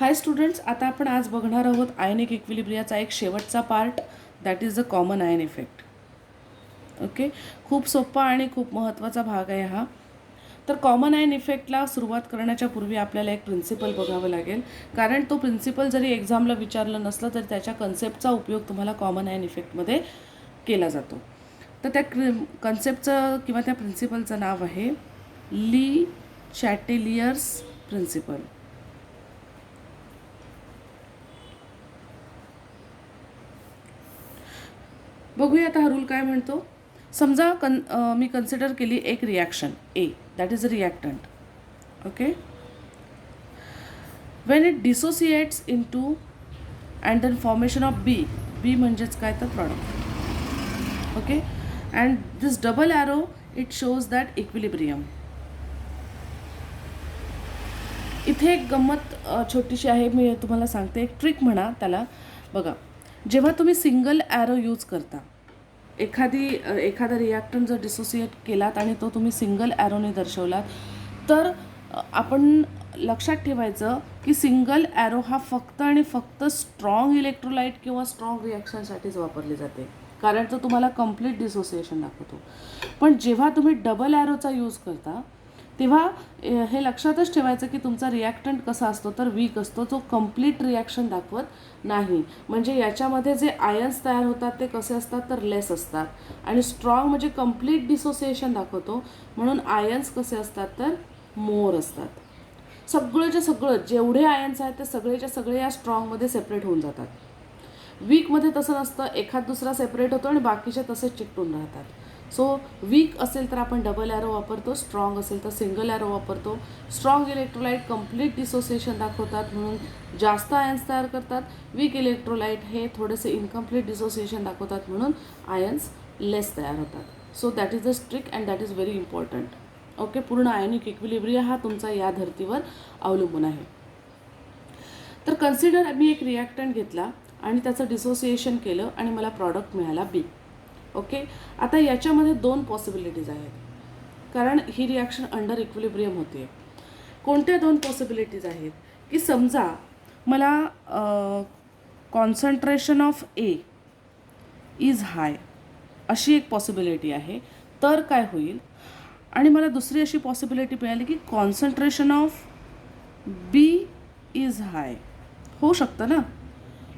हाय students, आता आपण आज बघणार आहोत आयनिक इक्विलिब्रियाचा एक शेवटचा part, that is the common ion effect. Okay, खूप सोपा आणि खूप महत्त्वाचा भाग आहे हा. तर कॉमन आयन इफेक्टला सुरुवात करण्याच्या पूर्वी आपल्याला एक प्रिन्सिपल बघावं लागेल, कारण तो प्रिन्सिपल जरी एक्झामला विचारलं नसलं तरी त्याच्या कन्सेप्टचा उपयोग तुम्हाला कॉमन आयन इफेक्टमध्ये केला जातो. तर त्या कन्सेप्टचं किंवा त्या प्रिन्सिपलचं नाव आहे ली चॅटेलियर्स प्रिन्सिपल. बघूया आता हा रूल काय म्हणतो. समजा मी कन्सिडर केली एक reaction A, that is a reactant. Okay, when it dissociates in two and then formation of B. B म्हणजेच काय तर product. Okay, and this double arrow it shows that equilibrium. इथे एक गंमत छोटीशी आहे, मी तुम्हाला सांगते. एक ट्रिक म्हणा त्याला. बघा, जेव्हा तुम्ही सिंगल ॲरो यूज करता, एखादा रिॲक्टंट जर डिसोसिएट केलात आणि तो तुम्ही सिंगल ॲरोने दर्शवलात, तर आपण लक्षात ठेवायचं की सिंगल ॲरो हा फक्त आणि फक्त स्ट्रॉंग इलेक्ट्रोलाइट किंवा स्ट्रॉंग रिॲक्शनसाठीच वापरली जाते, कारण तो तुम्हाला कम्प्लीट डिसोसिएशन दाखवतो. पण जेव्हा तुम्ही डबल ॲरोचा यूज करता तेव्हा हे लक्षातच ठेवायचं की तुमचा रिॲक्टंट कसा असतो, तर वीक असतो, जो कम्प्लीट रिॲक्शन दाखवत नाही. म्हणजे याच्यामध्ये जे आयन्स तयार होतात ते कसे असतात, तर लेस असतात. आणि स्ट्रॉंग म्हणजे कम्प्लीट डिसोसिएशन दाखवतो, म्हणून आयन्स कसे असतात, तर मोर असतात. सगळंच्या सगळं जेवढे आयन्स आहेत ते सगळेच्या सगळे या स्ट्रॉंगमध्ये सेपरेट होऊन जातात. वीकमध्ये तसं नसतं, एखाद दुसरा सेपरेट होतो आणि बाकीचे तसेच चिकटून राहतात. सो वीक असेल तर आपण डबल ॲरो वापरतो, स्ट्रॉंग असेल तर सिंगल ॲरो वापरतो. स्ट्रॉंग इलेक्ट्रोलाइट कम्प्लीट डिसोसिएशन दाखवतात म्हणून जास्त आयन्स तयार करतात. वीक इलेक्ट्रोलाइट हे थोडेसे इनकम्प्लीट डिसोसिएशन दाखवतात म्हणून आयन्स लेस तयार होतात. So that is the trick and that is very important. Okay, पूर्ण आयनिक इक्विलिब्रिया हा तुमचा या धर्तीवर अवलंबून आहे. तर कन्सिडर मी एक रिॲक्टंट घेतला आणि त्याचं डिसोसिएशन केलं आणि मला प्रॉडक्ट मिळाला बी. ओके, आता याच्यामध्ये दोन पॉसिबिलिटीज आहेत, कारण ही रिॲक्शन अंडर इक्विलिब्रियम होते. कोणत्या दोन पॉसिबिलिटीज आहेत की समजा मला concentration of A is hi अशी एक पॉसिबिलिटी आहे. तर काय होईल, आणि मला दुसरी अशी पॉसिबिलिटी मिळाली की concentration of B is hi. होऊ शकतं ना,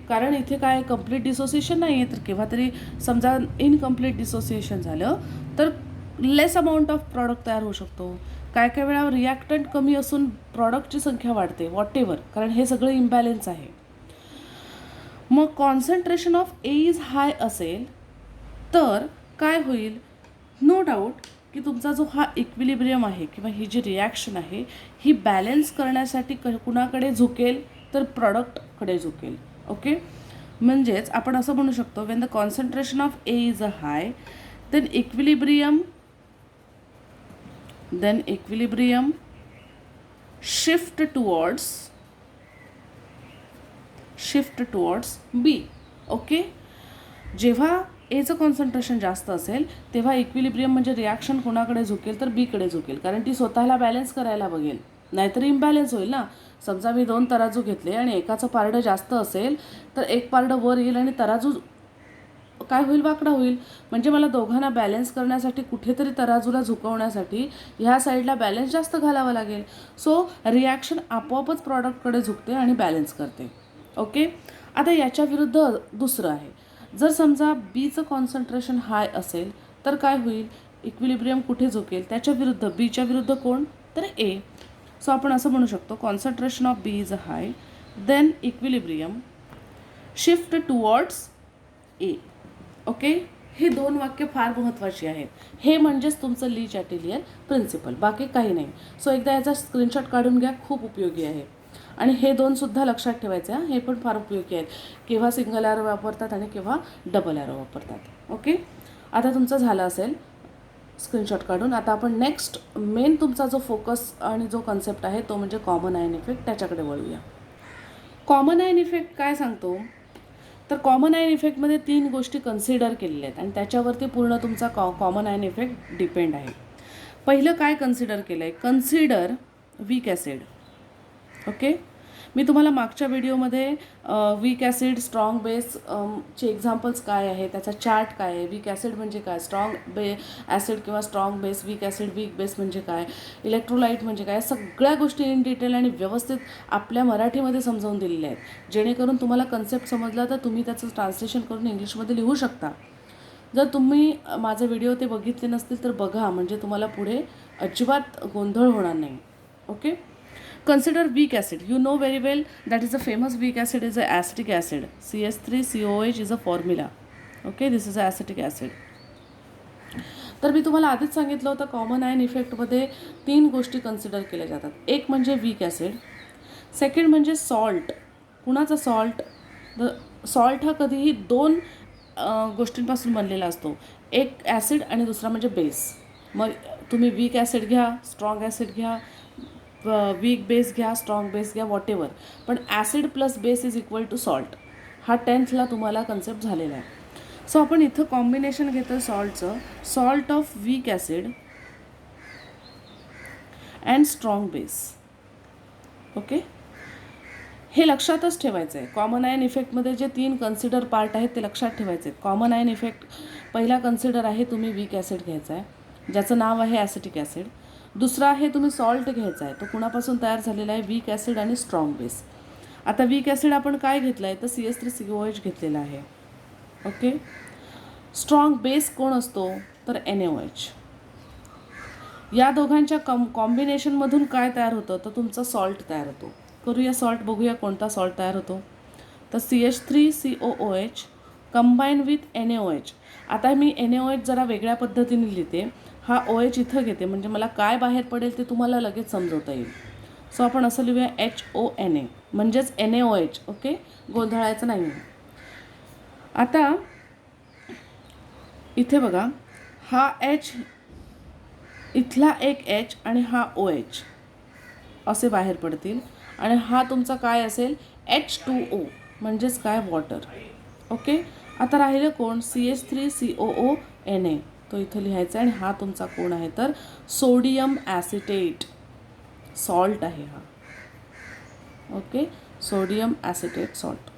कारण इथे काय कम्प्लीट डिसोसिएशन नाही आहे. तर केव्हा तरी समजा इनकम्प्लीट डिसोसिएशन झालं तर लेस अमाऊंट ऑफ प्रॉडक्ट तयार होऊ शकतो. काय काय वेळा रिॲक्टंट कमी असून प्रॉडक्टची संख्या वाढते, वॉटेवर, कारण हे सगळं इम्बॅलेन्स आहे. मग concentration of A is hi असेल तर काय होईल, नो डाऊट की तुमचा जो हा इक्विलिब्रियम आहे किंवा ही जी रिॲक्शन आहे ही बॅलन्स करण्यासाठी कुणाकडे झुकेल, तर प्रॉडक्टकडे झुकेल. ओके, म्हणजेच आपण असं म्हणू शकतो, when the concentration of A is a high then equilibrium shift towards B. Okay, जेव्हा एचं कॉन्सन्ट्रेशन जास्त असेल तेव्हा इक्विलिब्रियम म्हणजे रिॲक्शन कोणाकडे झुकेल, तर बीकडे झुकेल, कारण ती स्वतःला बॅलन्स करायला बघेल, नाहीतर इम्बॅलन्स होईल ना. समजा मी दोन तराजू घेतले आणि एकाचं पारडं जास्त असेल तर एक पारडं वर येईल आणि तराजू काय होईल, वाकडा होईल. म्हणजे मला दोघांना बॅलन्स करण्यासाठी कुठेतरी तराजूला झुकवण्यासाठी ह्या साईडला बॅलन्स जास्त घालावं लागेल. सो रिॲक्शन आपोआपच प्रॉडक्टकडे झुकते आणि बॅलन्स करते. ओके, आता याच्या विरुद्ध दुसरं आहे. जर समजा बीचं कॉन्सन्ट्रेशन हाय असेल तर काय होईल, इक्विलिब्रियम कुठे झुकेल, त्याच्या विरुद्ध, बीच्या विरुद्ध कोण, तर ए. सो आपण असं म्हणू शकतो, concentration of B is a high then equilibrium shift towards A. Okay, ही दोन वाक्य फार महत्त्वाची आहेत. हे म्हणजेच तुमचं ली चॅटेलियर प्रिन्सिपल, बाकी काही नाही. सो एकदा याचा स्क्रीनशॉट काढून घ्या, खूप उपयोगी आहे. आणि हे दोनसुद्धा लक्षात ठेवायचे, हे पण फार उपयोगी आहेत. केव्हा सिंगल ॲरो वापरतात आणि केव्हा डबल ॲरो वापरतात. ओके, आता तुमचं झालं असेल स्क्रीनशॉट काढून. आता आपण नेक्स्ट मेन तुमचा जो फोकस आणि जो कन्सेप्ट आहे तो म्हणजे कॉमन आयन इफेक्ट, त्याच्याकडे वळूया. कॉमन आयन इफेक्ट काय सांगतो, तर कॉमन आयन इफेक्टमध्ये 3 गोष्टी कन्सिडर केलेल्या आहेत आणि त्याच्यावरती पूर्ण तुमचा कॉमन आयन इफेक्ट डिपेंड आहे. पहिलं काय कन्सिडर केलं आहे, कन्सिडर वीक ॲसिड. ओके, मी तुम्हाला मागच्या व्हिडिओमध्ये वीक ॲसिड स्ट्रॉंग बेस चे एक्झाम्पल्स काय आहे, त्याचा चार्ट काय आहे, वीक ॲसिड म्हणजे काय, स्ट्रॉंग ॲसिड किंवा strong base, weak acid weak base म्हणजे काय, इलेक्ट्रोलाइट म्हणजे काय, सगळ्या गोष्टी इन डिटेल आणि व्यवस्थित आपल्या मराठीमध्ये समजावून दिलेल्या आहेत. जेणेकरून तुम्हाला कन्सेप्ट समजला तर तुम्ही त्याचं ट्रान्सलेशन करून इंग्लिशमध्ये लिहू शकता. जर तुम्ही माझे व्हिडिओ ते बघितले नसतील तर बघा, म्हणजे तुम्हाला पुढे अजिबात गोंधळ होणार नाही. Okay. Consider weak acid. You know very well that is a famous weak acid is a acetic acid. CH3COOH is a formula. Okay, this is a acetic acid. तर मी तुम्हाला आधीच सांगितलं होतं कॉमन आयन इफेक्टमध्ये 3 गोष्टी कन्सिडर केल्या जातात. एक म्हणजे वीक ॲसिड, सेकंड म्हणजे सॉल्ट. कुणाचा सॉल्ट? सॉल्ट हा कधीही 2 गोष्टींपासून बनलेला असतो, एक ॲसिड आणि दुसरा म्हणजे बेस. मग तुम्ही वीक ॲसिड घ्या, स्ट्रॉंग ॲसिड घ्या, वीक बेस घ्या, स्ट्रॉंग बेस घ्या, वॉट एव्हर, पण acid plus base is equal to salt. हा 10thला तुम्हाला कन्सेप्ट झालेला आहे. सो आपण इथं कॉम्बिनेशन घेतो सॉल्टचं, salt of weak acid and strong base. Okay, हे लक्षातच ठेवायचं आहे. कॉमन आयन इफेक्टमध्ये जे 3 कन्सिडर पार्ट आहेत ते लक्षात ठेवायचे आहेत. कॉमन आयन इफेक्ट पहिला कन्सिडर आहे, तुम्ही वीक ॲसिड घ्यायचा आहे ज्याचं नाव आहे ॲसिटिक ॲसिड. दुसरा आहे तुम्ही सॉल्ट घ्यायचा आहे, तो कुणापासून तयार झालेला आहे, वीक ॲसिड आणि स्ट्रॉंग बेस. आता वीक ॲसिड आपण काय घेतलं आहे तर CH3COOH घेतलेला आहे. ओके. स्ट्रॉंग बेस कोण असतो तर NaOH. या दोघांच्या कॉम्बिनेशनमधून काय तयार होतं तर तुमचा सॉल्ट तयार होतो. करूया सॉल्ट, बघूया कोणता सॉल्ट तयार होतो. तर CH3COOH कंबाईन विथ NaOH. आता मी NaOH जरा वेगळ्या पद्धतीने लिहिते, हा OH इथं घेते म्हणजे मला काय बाहेर पडेल ते तुम्हाला लगेच समजवता येईल. सो आपण असं लिहूया HONA म्हणजेच NaOH. ओके, गोंधळायचं नाही. आता इथे बघा, हा H, इथला एक H आणि हा OH असे बाहेर पडतील आणि हा तुमचा काय असेल H2O म्हणजेच काय, वॉटर. ओके. आता राहिलं कोण, CH3COONA, तो इथं लिहायचा आहे आणि हा तुमचा कोण आहे तर सोडियम ॲसिटेट, सॉल्ट आहे हा. ओके, सोडियम ॲसिटेट सॉल्ट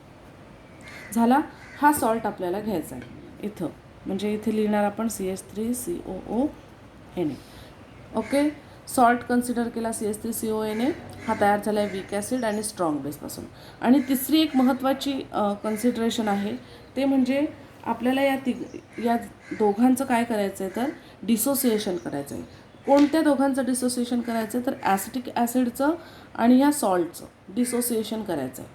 झाला. हा सॉल्ट आपल्याला घ्यायचा आहे इथं, म्हणजे इथे लिहिणार आपण CH3COONA. ओके, सॉल्ट कन्सिडर केला CH3CONA, हा तयार झाला आहे वीक ॲसिड आणि स्ट्रॉंग बेसपासून. आणि तिसरी एक महत्त्वाची कन्सिडरेशन आहे ते म्हणजे आपल्याला या दोघांचं काय करायचं आहे तर डिसोसिएशन करायचं आहे. कोणत्या दोघांचं डिसोसिएशन करायचं आहे तर ॲसिटिक ॲसिडचं आणि ह्या सॉल्टचं डिसोसिएशन करायचं आहे.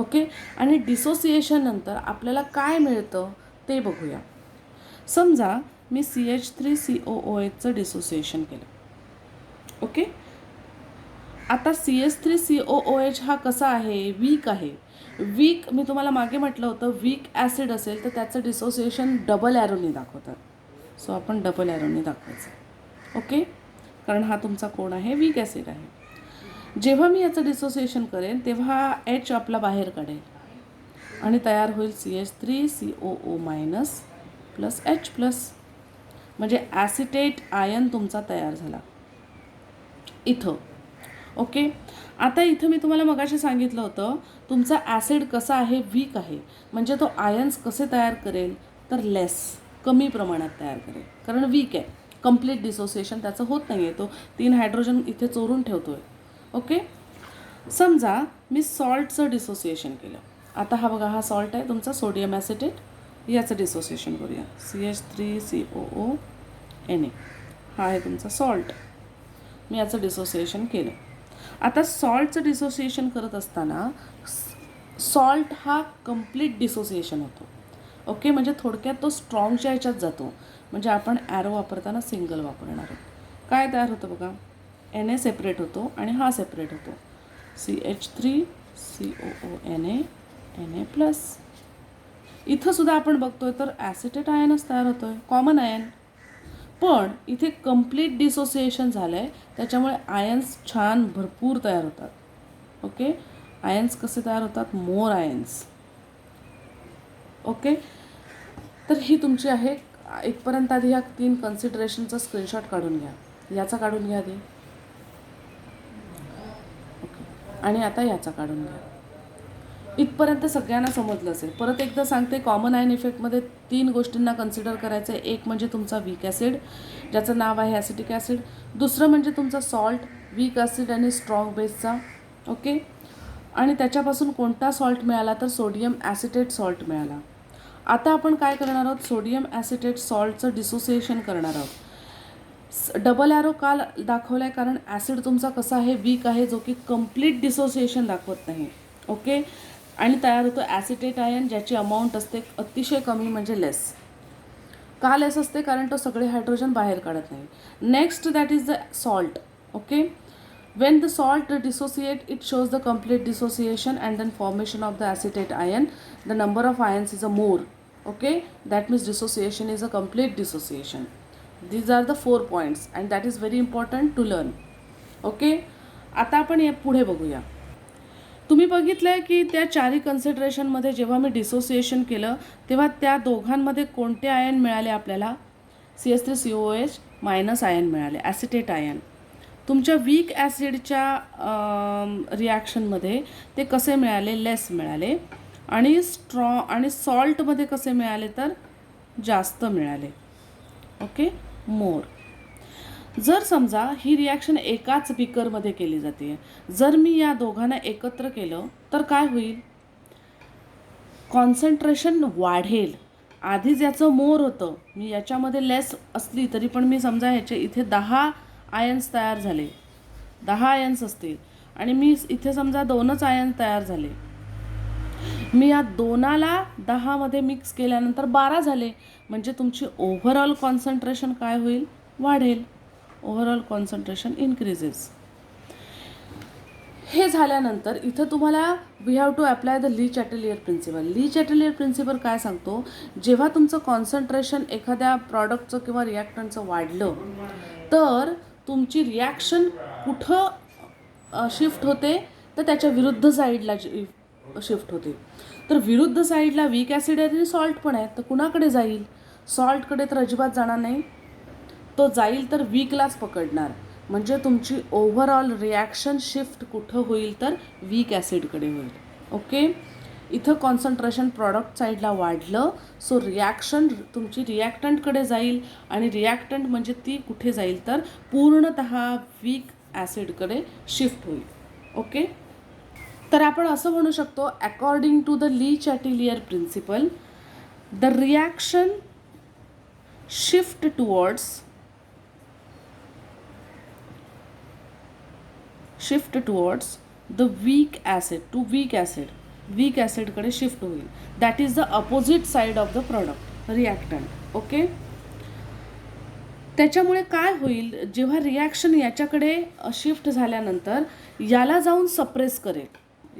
ओके, आणि डिसोसिएशन नंतर आपल्याला काय मिळतं ते बघूया. समजा मी CH3COOHचं डिसोसिएशन केलं. ओके, आता CH3COOH हा कसा आहे, वीक आहे. वीक, मी तुम्हाला मागे म्हटलं होतं वीक ॲसिड असेल तर त्याचं डिसोसिएशन डबल ॲरोनी दाखवतात. सो आपण डबल ॲरोनी दाखवायचं. ओके, कारण हा तुमचा कोण आहे, वीक ॲसिड आहे. जेव्हा मी याचं डिसोसिएशन करेन तेव्हा H आपला बाहेर काढेल आणि तयार होईल CH3COO- प्लस H प्लस, म्हणजे ॲसिटेट आयन तुमचा तयार झाला इथं. ओके, आता इथं मी तुम्हाला मगाशी सांगितलं होतं तुमचा ॲसिड कसा आहे, वीक आहे, म्हणजे तो आयन्स कसे तयार करेल तर लेस, कमी प्रमाणात तयार करेल, कारण वीक आहे. कंप्लीट डिसोसिएशन त्याचं होत नाही आहे, तो 3 हायड्रोजन इथे चोरून ठेवतो आहे. ओके, समजा मी सॉल्टचं डिसोसिएशन केलं. आता हा बघा, हा सॉल्ट आहे तुमचा सोडियम ॲसिटेट, याचं डिसोसिएशन करूया CH3COONA. हा आहे तुमचा सॉल्ट, मी याचं डिसोसिएशन केलं. आता सॉल्टचं डिसोसिएशन करत असताना सॉल्ट हा कंप्लीट डिसोसिएशन होतो. ओके, म्हणजे थोडक्यात तो स्ट्रॉंगच्या ह्याच्यात जातो, म्हणजे आपण ॲरो वापरताना सिंगल वापरणार आहोत. काय तयार होतं बघा, Na सेपरेट होतो आणि हा सेपरेट होतो CH3COONA Na प्लस. इथं सुद्धा आपण बघतोय तर ॲसिटेट आयनच तयार होतोय, कॉमन आयन. पण इथे कंप्लीट डिसोसिएशन झालं आहे त्याच्यामुळे आयन्स छान भरपूर तयार होतात. ओके, आयन्स कसे तयार होतात, मोर आयन्स. ओके, तर ही तुमची आहे. इथपर्यंत आधी ह्या 3 कन्सिडरेशनचा स्क्रीनशॉट काढून घ्या, याचा काढून घ्या आधी. ओके, आणि आता याचा काढून घ्या. इथपर्यंत सगळ्यांना समजलं असेल. परत एकदा सांगते, कॉमन आयन इफेक्टमध्ये 3 गोष्टींना कन्सिडर करायचं आहे. एक म्हणजे तुमचा वीक ॲसिड, ज्याचं नाव आहे ॲसिटिक ॲसिड. दुसरं म्हणजे तुमचा सॉल्ट, वीक ॲसिड आणि स्ट्रॉंग बेसचा. ओके. आणि त्याच्यापासून कोणता सॉल्ट मिळाला तर सोडियम ॲसिटेट सॉल्ट मिळाला. आता आपण काय करणार आहोत, सोडियम ॲसिटेट सॉल्टचं डिसोसिएशन करणार आहोत. डबल ॲरो का दाखवला आहे, कारण ॲसिड तुमचा कसा आहे, वीक आहे, जो की कंप्लीट डिसोसिएशन दाखवत नाही. ओके. आणि तयार होतो ॲसिटेट आयन, ज्याची अमाऊंट असते अतिशय कमी, म्हणजे लेस. का लेस असते, कारण तो सगळे हायड्रोजन बाहेर काढत नाही. Next that is the salt. Okay. When the salt dissociate, it shows the complete dissociation and then formation of the acetate ion. The number of ions is a more. Okay, that means dissociation is a complete dissociation. These are the 4 points and that is very important to learn. Okay, आता आपण हे पुढे बघूया. तुम्ही बघितलंय की त्या चारही कन्सिडरेशनमध्ये जेव्हा मी डिसोसिएशन केलं तेव्हा त्या दोघांमध्ये कोणते आयन मिळाले आपल्याला, CH3COOH मायनस आयन मिळाले, ॲसिटेट आयन. तुमच्या वीक ॲसिडच्या रिॲक्शनमध्ये ते कसे मिळाले, लेस मिळाले. आणि आणि सॉल्टमध्ये कसे मिळाले तर जास्त मिळाले. ओके, मोर. जर समजा ही रिॲक्शन एकाच बीकरमध्ये केली जाते, जर मी या दोघांना एकत्र केलं तर काय होईल, कॉन्सन्ट्रेशन वाढेल. आधीच याचं मोर होतं, मी याच्यामध्ये लेस असली तरी पण मी समजा ह्याचे इथे 10 आयन्स तयार झाले, 10 आयन्स असतील आणि मी इथे समजा 2च आयन तयार झाले. मी या 2ला 10मध्ये मिक्स केल्यानंतर 12 झाले, म्हणजे तुमची ओव्हरऑल कॉन्सन्ट्रेशन काय होईल, वाढेल. Overall concentration increases. हे झाल्यानंतर इथं तुम्हाला we have to apply the Le Chatelier principle. Le Chatelier principle काय सांगतो, जेव्हा तुमचं कॉन्सन्ट्रेशन एखाद्या प्रॉडक्टचं किंवा रिॲक्टंटचं वाढलं तर तुमची रिॲक्शन कुठं शिफ्ट होते तर त्याच्या विरुद्ध साईडला शिफ्ट होते. तर विरुद्ध साईडला वीक ॲसिड आहे आणि सॉल्ट पण आहे, तर कुणाकडे जाईल, सॉल्टकडे तर अजिबात जाणार नाही, तो जाईल तर वीकलाच पकडणार. म्हणजे तुमची ओव्हरऑल रिॲक्शन शिफ्ट कुठं होईल तर वीक ॲसिडकडे होईल. ओके. इथं कॉन्सन्ट्रेशन प्रॉडक्ट साईडला वाढलं, सो रिॲक्शन तुमची रिॲक्टंटकडे जाईल आणि रिॲक्टंट म्हणजे ती कुठे जाईल तर पूर्णतः वीक ॲसिडकडे शिफ्ट होईल. ओके. तर आपण असं म्हणू शकतो, according to the Le Chatelier principle, the reaction shift towards the weak acid to weak acid, weak ॲसिडकडे शिफ्ट होईल. That is the opposite side of the product, reactant. Okay. त्याच्यामुळे काय होईल, जेव्हा रिॲक्शन याच्याकडे शिफ्ट झाल्यानंतर याला जाऊन सप्रेस करेल.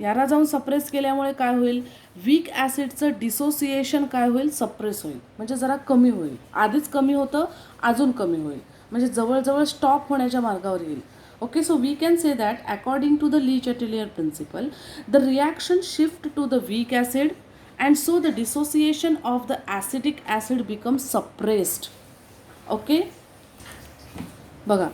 याला जाऊन सप्रेस केल्यामुळे काय होईल, वीक ॲसिडचं डिसोसिएशन काय होईल, सप्रेस होईल, म्हणजे जरा कमी होईल. आधीच कमी होतं, अजून कमी होईल, म्हणजे जवळजवळ स्टॉप होण्याच्या मार्गावर येईल. Okay, so we can say that according to the Lee Chatelier principle, the reaction shift to the weak acid and so the dissociation of the acetic acid becomes suppressed. Okay, बघा,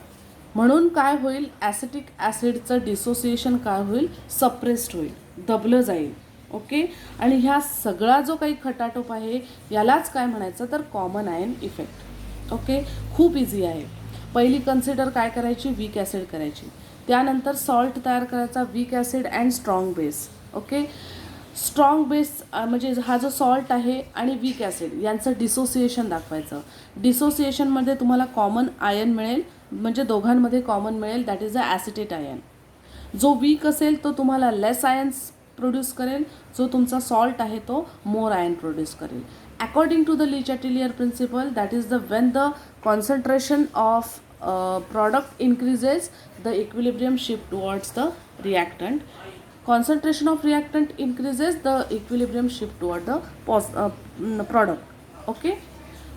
म्हणून काय होईल, acetic ॲसिडचं dissociation काय होईल, suppressed होईल, दबलं जाईल. Okay. आणि ह्या सगळा जो काही खटाटोप आहे यालाच काय म्हणायचं तर कॉमन आयन इफेक्ट. ओके. खूप इझी आहे. पहिली कन्सिडर काय करायची, वीक ॲसिड करायची, त्यानंतर सॉल्ट तयार करायचा, weak acid and strong base. Okay. Strong base म्हणजे हा जो सॉल्ट आहे आणि वीक ॲसिड यांचं डिसोसिएशन दाखवायचं. डिसोसिएशनमध्ये तुम्हाला कॉमन आयन मिळेल, म्हणजे दोघांमध्ये कॉमन मिळेल, that is the acetate ion. जो वीक असेल तो तुम्हाला लेस आयन्स प्रोड्यूस करेल, जो तुमचा सॉल्ट आहे तो मोर आयन प्रोड्यूस करेल. According to the Lee Chatelier principle, that is when the concentration of product increases, the equilibrium shift towards the reactant. Concentration of reactant increases, the equilibrium shift toward the product. Okay.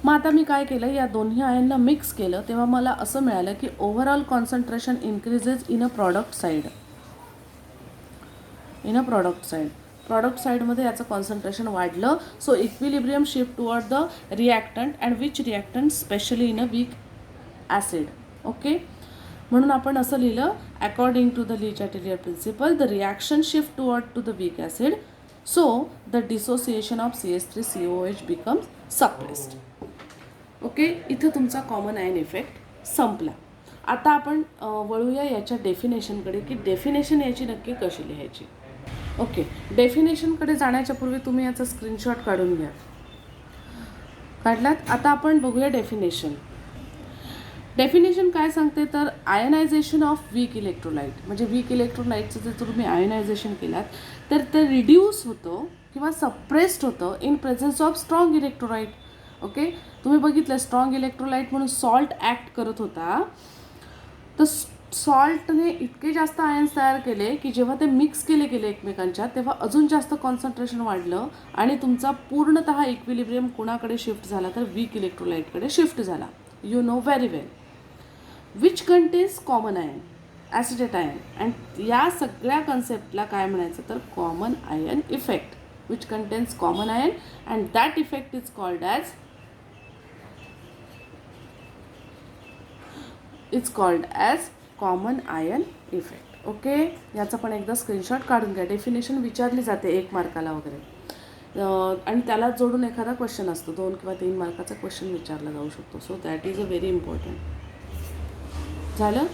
मग आता मी काय केलं, या दोन्ही आयनला mix केलं तेव्हा मला असं मिळालं की overall concentration increases in a product side. Product साईडमध्ये याचं कॉन्सन्ट्रेशन वाढलं, so equilibrium shift toward the reactant and which reactant specially in a weak acid. Okay. म्हणून आपण असं लिहिलं, according to the Le Chatelier principle the reaction shift to the weak acid, so the dissociation of CH3COOH becomes suppressed. Okay, इथं तुमचा common ion effect संपला. आता आपण वळूया याच्या डेफिनेशनकडे, की डेफिनेशन याची नक्की कशी लिहायची. ओके, डेफिनेशनकडे जाण्याच्या पूर्वी तुम्ही याचा स्क्रीनशॉट काढून घ्या. काढलात? आता आपण बघूया डेफिनेशन. डेफिनेशन काय सांगते तर आयनायझेशन ऑफ वीक इलेक्ट्रोलाइट, म्हणजे वीक इलेक्ट्रोलाइटचं जर तुम्ही आयनायझेशन केलात तर ते रिड्यूस होतं किंवा सप्रेस्ड होतं in presence of strong electrolyte. Okay, तुम्ही बघितलं स्ट्रॉंग इलेक्ट्रोलाइट म्हणून सॉल्ट ॲक्ट करत होता, तर सॉल्टने इतके जास्त आयन्स तयार केले की जेव्हा ते मिक्स केले गेले एकमेकांच्या तेव्हा अजून जास्त कॉन्सन्ट्रेशन वाढलं आणि तुमचा पूर्णतः इक्विलिब्रियम कोणाकडे शिफ्ट झाला तर वीक इलेक्ट्रोलाइटकडे शिफ्ट झाला. You know very well. Which contains common ion, acetate ion, and या सगळ्या कन्सेप्टला काय म्हणायचं तर common ion effect, which contains common ion and that effect is called as common ion effect. Okay, याचा पण एकदा स्क्रीनशॉट काढून घ्या. डेफिनेशन विचारली जाते 1 मार्काला वगैरे, आणि त्याला जोडून एखादा क्वेश्चन असतो, 2 किंवा 3 मार्काचा क्वेश्चन विचारला जाऊ शकतो. So that is a very important. झालं.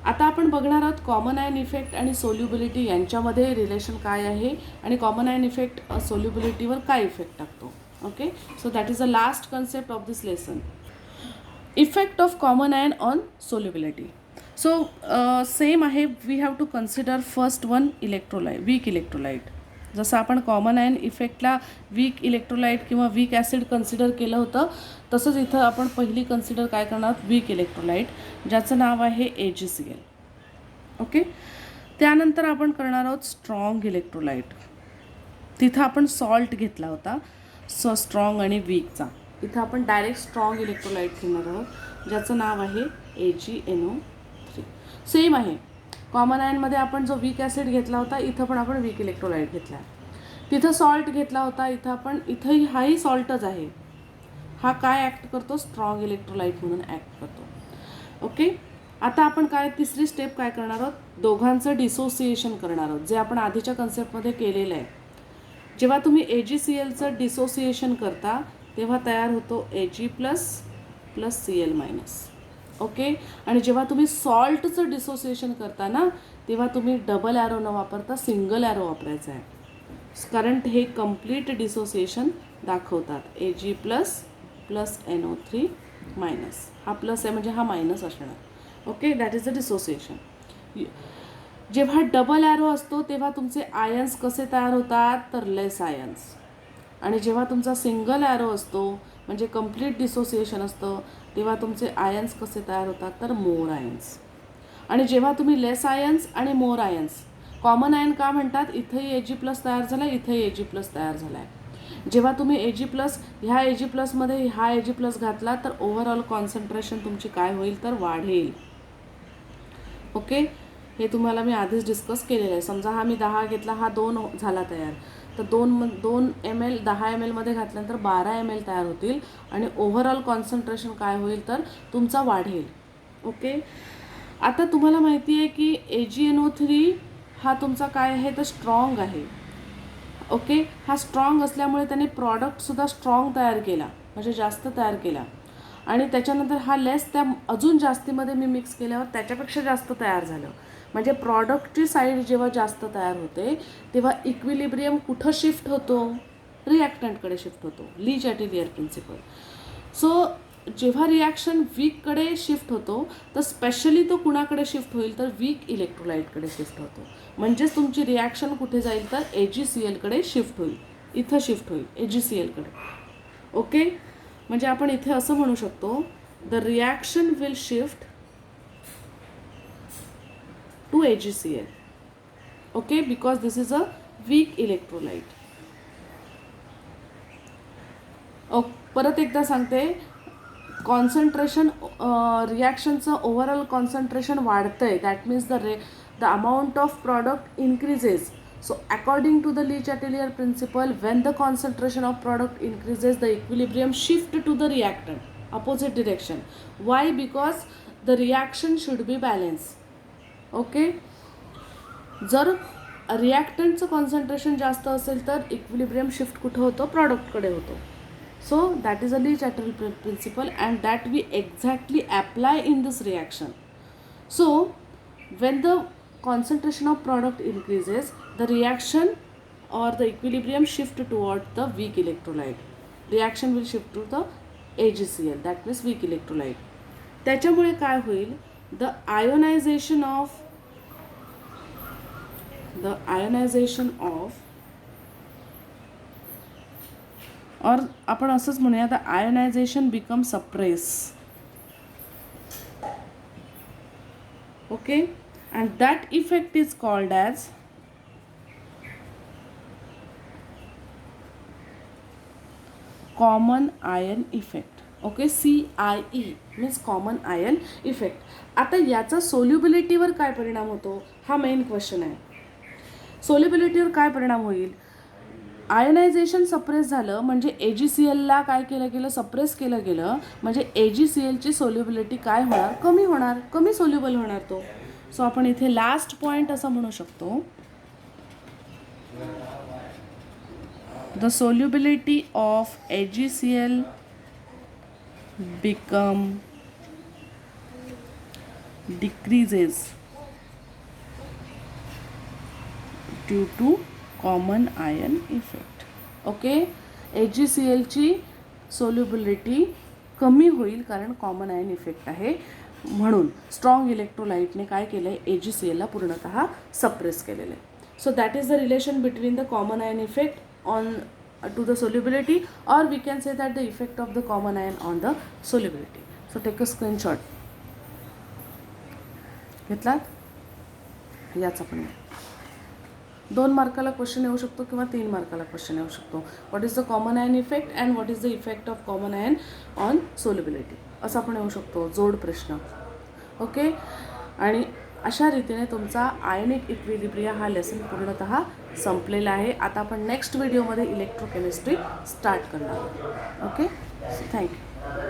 आता आपण बघणार आहोत कॉमन आयन इफेक्ट आणि सोल्युबिलिटी यांच्यामध्ये रिलेशन काय आहे आणि कॉमन आयन इफेक्ट सोल्युबिलिटीवर काय इफेक्ट टाकतो. Okay, so that is the last concept of this lesson. Effect of common ion on solubility. So same आहे. We have to consider first one electrolyte, weak electrolyte. जसं आपण common ion इफेक्टला weak electrolyte किंवा weak acid consider केलं होतं, तसंच इथं आपण पहिली कन्सिडर काय करणार आहोत, वीक इलेक्ट्रोलाइट, ज्याचं नाव आहे AgCl. ओके, त्यानंतर आपण करणार आहोत स्ट्रॉंग इलेक्ट्रोलाइट. तिथं आपण सॉल्ट घेतला होता, स्ट्रॉंग आणि वीकचा. इथं आपण डायरेक्ट स्ट्रॉंग इलेक्ट्रोलाइट घेणार आहोत, ज्याचं नाव आहे AgNO3. सेम आहे. कॉमन आयनमध्ये आपण जो वीक ॲसिड घेतला होता, इथं पण आपण वीक इलेक्ट्रोलाइट घेतला. तिथं सॉल्ट घेतला होता, इथंही हाही सॉल्टच आहे. हा काय ॲक्ट करतो, स्ट्रॉंग इलेक्ट्रोलाइट म्हणून ॲक्ट करतो. ओके, आता आपण तिसरी स्टेप काय करणार आहोत, दोघांचं डिसोसिएशन करणार आहोत, जे आपण आधीच्या कन्सेप्टमध्ये केलेलं आहे. जेव्हा तुम्ही AgClचं डिसोसिएशन करता तेव्हा तयार होतो Ag प्लस Cl-. ओके, आणि जेव्हा तुम्ही सॉल्टचं डिसोसिएशन करता ना तेव्हा तुम्ही डबल ॲरो न वापरता सिंगल ॲरो वापरायचा आहे, कारण हे कम्प्लीट डिसोसिएशन दाखवतात. Ag plus NO3 minus. हा प्लस आहे म्हणजे हा मायनस असणार. Okay, that is the dissociation. जेव्हा डबल ॲरो असतो तेव्हा तुमचे आयन्स कसे तयार होतात तर लेस आयन्स, आणि जेव्हा तुमचा सिंगल ॲरो असतो म्हणजे कम्प्लीट डिसोसिएशन असतं तेव्हा तुमचे आयन्स कसे तयार होतात तर मोर आयन्स. आणि जेव्हा तुम्ही लेस आयन्स आणि मोर आयन्स, कॉमन आयन का म्हणतात, इथंही Ag+ तयार झाला आहे, इथंही Ag+ तयार झाला आहे. जेव्हा तुम्ही Ag+, ह्या Ag+मध्ये हा Ag+ घातला तर ओव्हरऑल कॉन्सन्ट्रेशन तुमची काय होईल तर वाढेल. ओके, हे तुम्हाला मी आधीच डिस्कस केलेलं आहे. समजा हा मी 10 घेतला, हा 2 झाला तयार, तर 2 ml 10 ml मध्ये घातल्यानंतर 12 ml तयार होतील आणि ओव्हरऑल कॉन्सन्ट्रेशन काय होईल तर तुमचा वाढेल. ओके, आता तुम्हाला माहिती आहे की AgNO3 हा तुमचा काय आहे तर स्ट्रॉंग आहे. ओके, हा स्ट्रॉंग असल्यामुळे त्याने प्रॉडक्टसुद्धा स्ट्रॉंग तयार केला, म्हणजे जास्त तयार केला, आणि त्याच्यानंतर हा लेस त्या अजून जास्तीमध्ये मी मिक्स केल्यावर त्याच्यापेक्षा जास्त तयार झालं. म्हणजे प्रॉडक्टची साईड जेव्हा जास्त तयार होते तेव्हा इक्विलिब्रियम कुठं शिफ्ट होतो, रिॲक्टंटकडे शिफ्ट होतो, ली चॅटेलियर प्रिन्सिपल. सो जेव्हा रिॲक्शन वीककडे शिफ्ट होतो तर स्पेशली तो कुणाकडे शिफ्ट होईल तर वीक इलेक्ट्रोलाइटकडे शिफ्ट होतो. म्हणजेच तुमची रिॲक्शन कुठे जाईल तर AgClकडे शिफ्ट होईल, इथं शिफ्ट होईल AgClकडे. ओके, म्हणजे आपण इथे असं म्हणू शकतो, the reaction will shift to AgCl. Okay, because this is a weak electrolyte. परत एकदा सांगते, कॉन्सन्ट्रेशन रिॲक्शनचं ओव्हरऑल कॉन्सन्ट्रेशन वाढतं आहे, that means the amount of product increases. So according to the Lee Chatelier principle, when the concentration of product increases, the equilibrium shift to the reactant, opposite direction. Why? Because the reaction should be balance. Okay, जर रिॲक्टंटचं concentration जास्त असेल तर equilibrium shift कुठं होतं, प्रॉडक्टकडे होतो. So that is a Le Chatelier principle and that we exactly apply in this reaction. So when the concentration of product increases, the reaction or the equilibrium shift toward the weak electrolyte. Reaction will shift to the AgCl, that means weak electrolyte. त्याच्यामुळे काय होईल, the ionization of or आपण असंच म्हणूया, the ionization becomes suppress. Okay, and that effect is called as common ion effect. Okay, CIE means common ion effect. आता याचा सोल्युबिलिटीवर काय परिणाम होतो, हा मेन क्वेश्चन आहे. सोल्युबिलिटीवर काय परिणाम होईल, आयोनायझेशन सप्रेस झालं म्हणजे AgClला काय केलं गेलं, सप्रेस केलं गेलं म्हणजे AgClची सोल्युबिलिटी काय होणार, कमी होणार, कमी सोल्युबल होणार तो. सो आपण इथे लास्ट पॉईंट असं म्हणू शकतो, the solubility of AgCl become decreases due to common ion effect. Okay, AgClची सोल्युबिलिटी कमी होईल कारण कॉमन आयन इफेक्ट आहे. म्हणून स्ट्रॉंग इलेक्ट्रोलाइटने काय केलं आहे, AgClला पूर्णतः सप्रेस केलेलं आहे. So that is the relation between the common ion effect on to the solubility, और we can say that the effect of the common ion on the solubility. So take a screenshot. घेतलात, याचा पण 2 मार्काला question येऊ शकतो किंवा 3 मार्काला question येऊ शकतो. What is the common ion effect and what is the effect of common ion on solubility, असा पण येऊ शकतो, जोड प्रश्न. ओके, आणि अशा रीतीने तुमचा आयनिक इक्विलिब्रिया हा लेसन पूर्णतः संपलेला आहे. आता आपण नेक्स्ट व्हिडिओमध्ये इलेक्ट्रोकेमिस्ट्री स्टार्ट करणार. Okay, thank you.